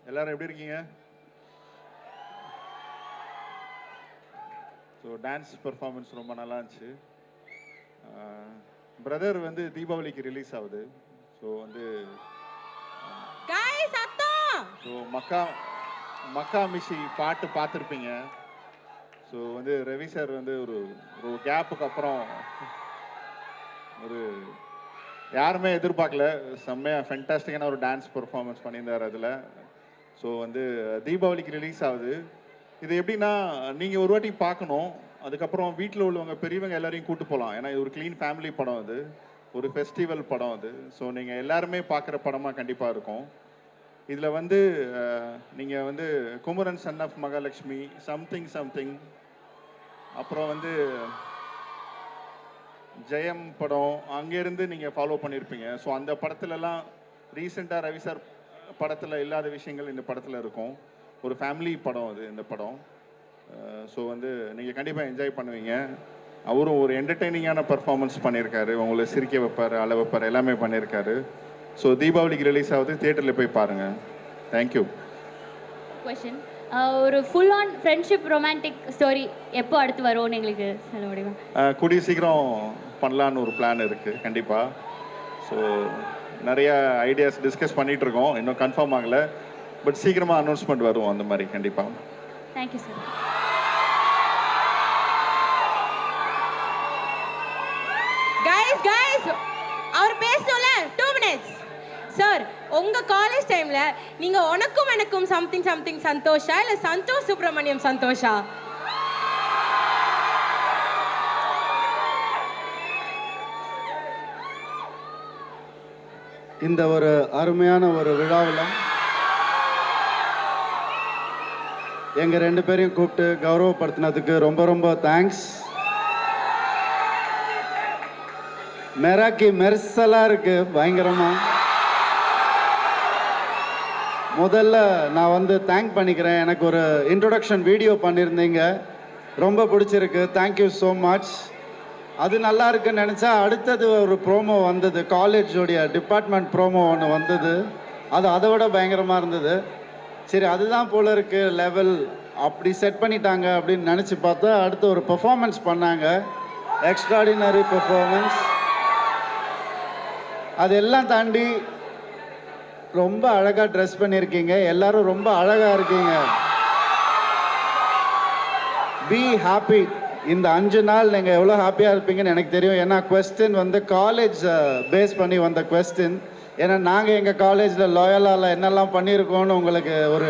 எல்லாரும் எப்படி இருக்கீங்க? ஸோ டான்ஸ் பெர்ஃபார்மன்ஸ் ரொம்ப நல்லா இருந்துச்சு. பிரதர் வந்து தீபாவளிக்கு ரிலீஸ் ஆகுது. ஸோ வந்து ஸோ மக்கா மிஷி பாட்டு பார்த்துருப்பீங்க. ஸோ வந்து ரவி சார் வந்து ஒரு கேப்புக்கு அப்புறம் ஒரு யாருமே எதிர்பார்க்கல, செம்மையாக ஃபென்டாஸ்டிக்கான ஒரு டான்ஸ் பெர்ஃபார்மன்ஸ் பண்ணியிருந்தார் அதில். ஸோ வந்து தீபாவளிக்கு ரிலீஸ் ஆகுது. இது எப்படின்னா நீங்கள் ஒரு வாட்டி பார்க்கணும், அதுக்கப்புறம் வீட்டில் உள்ளவங்க பெரியவங்க எல்லாரையும் கூட்டு போகலாம். ஏன்னா இது ஒரு க்ளீன் ஃபேமிலி படம், அது ஒரு ஃபெஸ்டிவல் படம் அது. ஸோ நீங்கள் எல்லாருமே பார்க்குற படமாக கண்டிப்பாக இருக்கும். இதில் வந்து நீங்கள் வந்து Kumaran son of Mahalakshmi, something something, அப்புறம் வந்து ஜெயம் படம் அங்கேருந்து நீங்கள் ஃபாலோ பண்ணியிருப்பீங்க. ஸோ அந்த படத்துலலாம் ரீசெண்டாக ரவி சார் படத்தில் இல்லாத விஷயங்கள் இந்த படத்தில் இருக்கும். ஒரு ஃபேமிலி படம் அது இந்த படம். ஸோ வந்து நீங்கள் கண்டிப்பாக என்ஜாய் பண்ணுவீங்க. அவரும் ஒரு என்டர்டெய்னிங்கான பர்ஃபார்மன்ஸ் பண்ணியிருக்காரு, உங்களை சிரிக்க வைப்பார், அழ வைப்பார், எல்லாமே பண்ணியிருக்காரு. ஸோ தீபாவளிக்கு ரிலீஸ் ஆகுது, தியேட்டரில் போய் பாருங்கள். தேங்க்யூ. கொஷின், ஒரு full on friendship romantic story எப்போ அடுத்து வரும்னு எங்களுக்கு சொல்ல முடியுமா? கூடிய சீக்கிரம் பண்ணலான்னு ஒரு பிளான் இருக்குது கண்டிப்பாக. ஸோ நிறையா ஐடியாஸ் டிஸ்கஸ் பண்ணிகிட்டு இருக்கோம், இன்னும் கன்ஃபார்ம் ஆகலை. பட் சீக்கிரமாக அனௌன்ஸ்மெண்ட் வரும் அந்த மாதிரி கண்டிப்பாக. Thank you sir. கைஸ் அவர் பேசணும்ல 2 minutes சார். உங்க காலேஜ் டைம்ல நீங்க உனக்கும் எனக்கும் சம்திங் சம்திங் சந்தோஷா இல்ல சந்தோஷ் சுப்ரமணியம் சந்தோஷா? இந்த ஒரு அருமையான ஒரு விழாவில் எங்கள் 2 பேரையும் கூப்பிட்டு கௌரவப்படுத்தினதுக்கு ரொம்ப ரொம்ப தேங்க்ஸ். மெராக்கி மெர்சலாக இருக்குது பயங்கரமாக. முதல்ல நான் வந்து தேங்க் பண்ணிக்கிறேன். எனக்கு ஒரு இன்ட்ரொடக்ஷன் வீடியோ பண்ணியிருந்தீங்க, ரொம்ப பிடிச்சிருக்கு, தேங்க்யூ ஸோ மச். அது நல்லா இருக்குன்னு நினச்சா அடுத்தது ஒரு ப்ரோமோ வந்தது, காலேஜோடைய டிபார்ட்மெண்ட் ப்ரோமோ ஒன்று வந்தது. அது அதை விட பயங்கரமாக இருந்தது. சரி அதுதான் போல இருக்கு லெவல், அப்படி செட் பண்ணிட்டாங்க அப்படின்னு நினச்சி பார்த்தா அடுத்து ஒரு பெர்ஃபார்மன்ஸ் பண்ணாங்க, எக்ஸ்ட்ராடினரி பெர்ஃபார்மன்ஸ். அதெல்லாம் தாண்டி ரொம்ப அழகாக ட்ரெஸ் பண்ணியிருக்கீங்க, எல்லாரும் ரொம்ப அழகாக இருக்கீங்க. Be happy. இந்த 5 நாள் நீங்கள் எவ்வளோ ஹாப்பியாக இருப்பீங்கன்னு எனக்கு தெரியும். ஏன்னா கொஸ்டின் வந்து காலேஜ் பேஸ் பண்ணி வந்த கொஸ்டின். ஏன்னா நாங்கள் எங்கள் காலேஜில் லாயலால் என்னெல்லாம் பண்ணியிருக்கோன்னு உங்களுக்கு ஒரு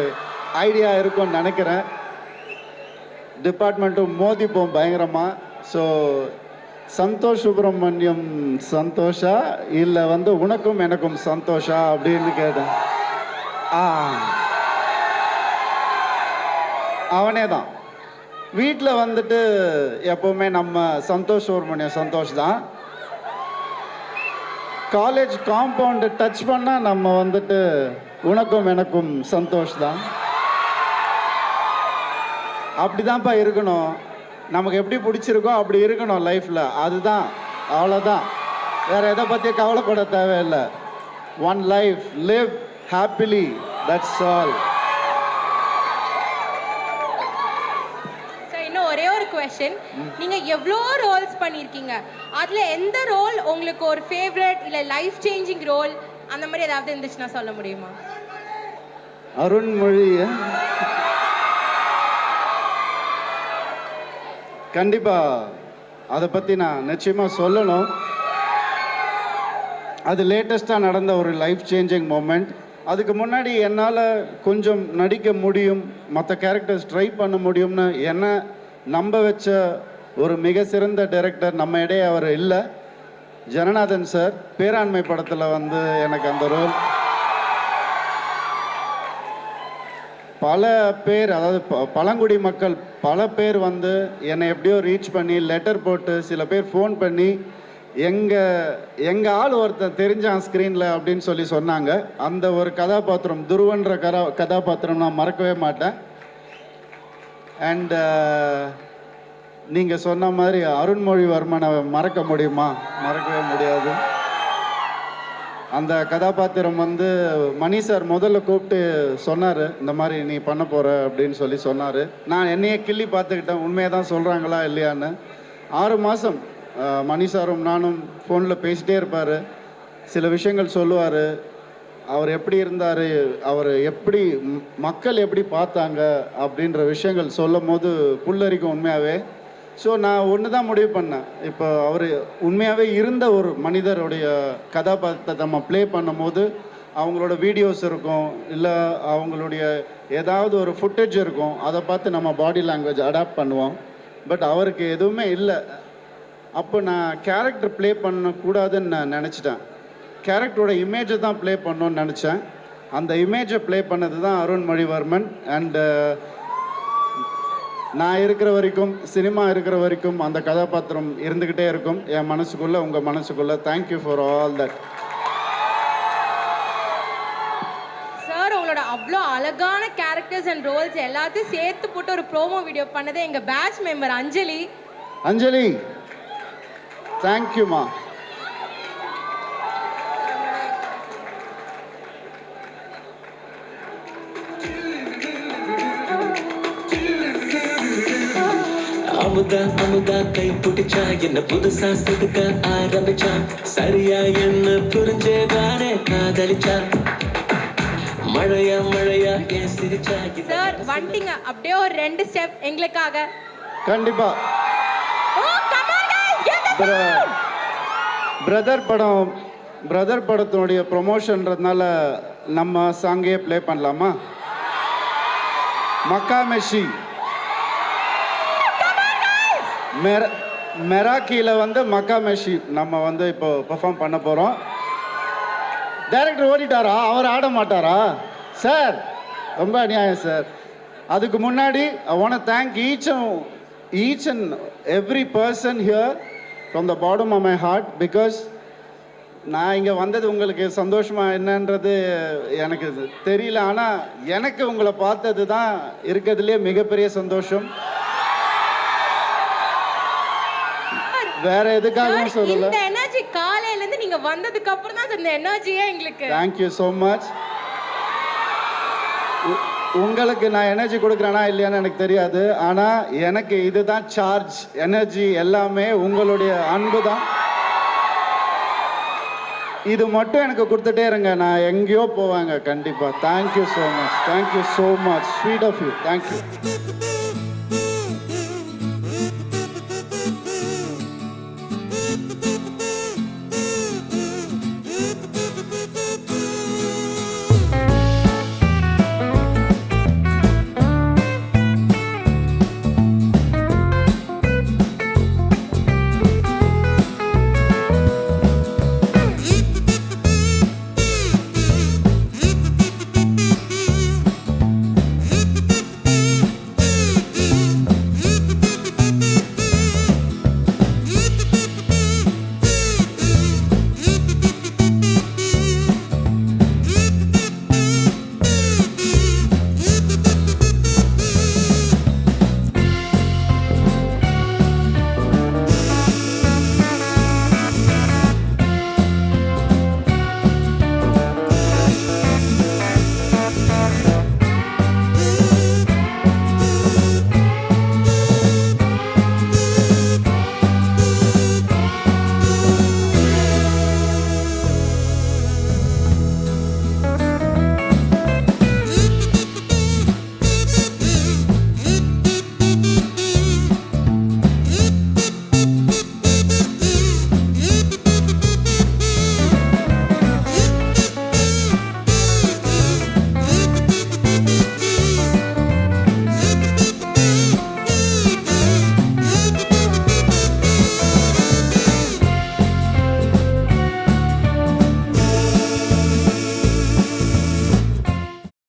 ஐடியா இருக்கும்னு நினைக்கிறேன். டிபார்ட்மெண்ட்டும் மோதிப்போம் பயங்கரமாக. ஸோ சந்தோஷ் சுப்ரமணியம் சந்தோஷா இல்லை வந்து உனக்கும் எனக்கும் சந்தோஷா அப்படின்னு கேட்டேன். அவனே தான். வீட்டில் வந்துட்டு எப்போவுமே நம்ம சந்தோஷ் சுப்ரமணியம் சந்தோஷ் தான். காலேஜ் காம்பவுண்டு டச் பண்ணால் நம்ம வந்துட்டு உனக்கும் எனக்கும் சந்தோஷ் தான். அப்படி தான்ப்பா இருக்கணும், நமக்கு எப்படி பிடிச்சிருக்கோ அப்படி இருக்கணும் லைஃப்பில். அதுதான், அவ்வளோதான், வேறு எதை பற்றி கவலைப்பட தேவையில்லை. One life, live happily, that's all. Sir இன்னும் ஒரே ஒரு கொஸ்டின். கொஷின். நீங்க எவ்வளோ ரோல்ஸ் பண்ணியிருக்கீங்க, அதுல எந்த ரோல் உங்களுக்கு ஒரு ஃபேவரட் இல்லை லைஃப் சேஞ்சிங் ரோல் அந்த மாதிரி ஏதாவது இருந்துச்சுன்னா சொல்ல முடியுமா? அருண்மொழி கண்டிப்பா அதை பற்றி நான் நிச்சயமாக சொல்லணும். அது லேட்டஸ்ட்டாக நடந்த ஒரு லைஃப் சேஞ்சிங் மூமெண்ட். அதுக்கு முன்னாடி என்னால் கொஞ்சம் நடிக்க முடியும், மற்ற கேரக்டர்ஸ் ட்ரை பண்ண முடியும்னு என்ன நம்ப வச்ச ஒரு மிக சிறந்த டைரக்டர் நம்ம இடையே அவர் இல்லை. ஜனநாதன் சார் பேராண்மை படத்தில் வந்து எனக்கு அந்த ரோல் பல பேர், அதாவது பழங்குடி மக்கள் பல பேர் வந்து என்னை எப்படியோ ரீச் பண்ணி லெட்டர் போட்டு, சில பேர் ஃபோன் பண்ணி எங்கள் ஆள் ஒருத்தன் தெரிஞ்சான் ஸ்க்ரீனில் அப்படின்னு சொல்லி சொன்னாங்க. அந்த ஒரு கதாபாத்திரம் துருவன்ற கதாபாத்திரம் நான் மறக்கவே மாட்டேன். அண்ட் நீங்கள் சொன்ன மாதிரி அருண்மொழிவர்மனை மறக்க முடியுமா? மறக்கவே முடியாது. அந்த கதாபாத்திரம் வந்து மணி சார் முதல்ல கூப்பிட்டு சொன்னார், இந்த மாதிரி நீ பண்ண போகிற அப்படின்னு சொல்லி சொன்னார். நான் என்னையே கிள்ளி பார்த்துக்கிட்டேன், உண்மையாக தான் சொல்கிறாங்களா இல்லையான்னு. 6 மாதம் மணி சாரும் நானும் ஃபோனில் பேசிகிட்டே இருப்பார், சில விஷயங்கள் சொல்லுவார். அவர் எப்படி இருந்தார், அவர் எப்படி மக்கள் எப்படி பார்த்தாங்க அப்படின்ற விஷயங்கள் சொல்லும் போது புல்லரிக்கும் உண்மையாகவே. ஸோ நான் ஒன்று தான் முடிவு பண்ணேன், இப்போ அவர் உண்மையாகவே இருந்த ஒரு மனிதருடைய கதாபாத்திரத்தை நம்ம ப்ளே பண்ணும்போது அவங்களோட வீடியோஸ் இருக்கும், இல்லை அவங்களுடைய ஏதாவது ஒரு ஃபுட்டேஜ் இருக்கும், அதை பார்த்து நம்ம பாடி லாங்குவேஜ் அடாப்ட் பண்ணுவோம். பட் அவருக்கு எதுவுமே இல்லை. அப்போ நான் கேரக்டர் ப்ளே பண்ணக்கூடாதுன்னு நான் நினச்சிட்டேன். கேரக்டரோட இமேஜை தான் ப்ளே பண்ணணுன்னு நினச்சேன். அந்த இமேஜை ப்ளே பண்ணது தான் அருண்மொழிவர்மன். அண்டு நான் இருக்கிற வரைக்கும், சினிமா இருக்கிற வரைக்கும் அந்த கதாபாத்திரம் இருந்துக்கிட்டே இருக்கும் என் மனசுக்குள்ளே, உங்கள் மனசுக்குள்ளே. Thank you for all that. Sir, உங்களோட அவ்வளோ அழகான கேரக்டர்ஸ் அண்ட் ரோல்ஸ் எல்லாத்தையும் சேர்த்து போட்டு ஒரு ப்ரோமோ வீடியோ பண்ணதே எங்கள் பேட்ச் மெம்பர் அஞ்சலி. அஞ்சலி, தேங்க்யூம்மா. அமுதா கை பிடிச்சா என்ன புதுசா செதுக்க ஆரம்பிச்சா, சரியா என்ன புரிஞ்சேதானே காதலிச்சா, மழையா ஏன் சிரிச்சா. சார் வந்துட்டீங்க, அப்படியே ஒரு 2 ஸ்டெப் எங்களுக்காக. கண்டிப்பா. பிரதர் படத்தினுடைய ப்ரொமோஷன்றதுனால நம்ம சாங்கே ப்ளே பண்ணலாமா? மக்கா மெஷி மெராக்கியில் வந்து மக்கா மெஷி நம்ம வந்து இப்போ பெர்ஃபார்ம் பண்ண போகிறோம். டைரக்டர் ஓடிட்டாரா? அவர் ஆட மாட்டாரா? சார் ரொம்ப அநியாயம் சார். அதுக்கு முன்னாடி I want to thank each and every person here from the bottom of my heart, because நான் இங்கே வந்தது உங்களுக்கு சந்தோஷமாக என்னன்றது எனக்கு தெரியல, ஆனால் எனக்கு உங்களை பார்த்தது தான் இருக்கிறதுலே மிகப்பெரிய சந்தோஷம். வேற எதுக்காகவும் சொல்லல. இந்த எனர்ஜி காலையில இருந்து நீங்க வந்ததுக்கு அப்புறம் தான் இந்த எனர்ஜியே எங்களுக்கு. Thank you so much. உங்களுக்கு நான் எனர்ஜி கொடுக்குறேனா இல்லையான்னு எனக்கு தெரியாது, ஆனால் எனக்கு இதுதான் சார்ஜ், எனர்ஜி எல்லாமே உங்களுடைய அன்பு தான். இது மட்டும் எனக்கு கொடுத்துட்டே இருங்க, நான் எங்கேயோ போவாங்க கண்டிப்பாக. Thank you so much, thank you so much, sweet of you, thank you.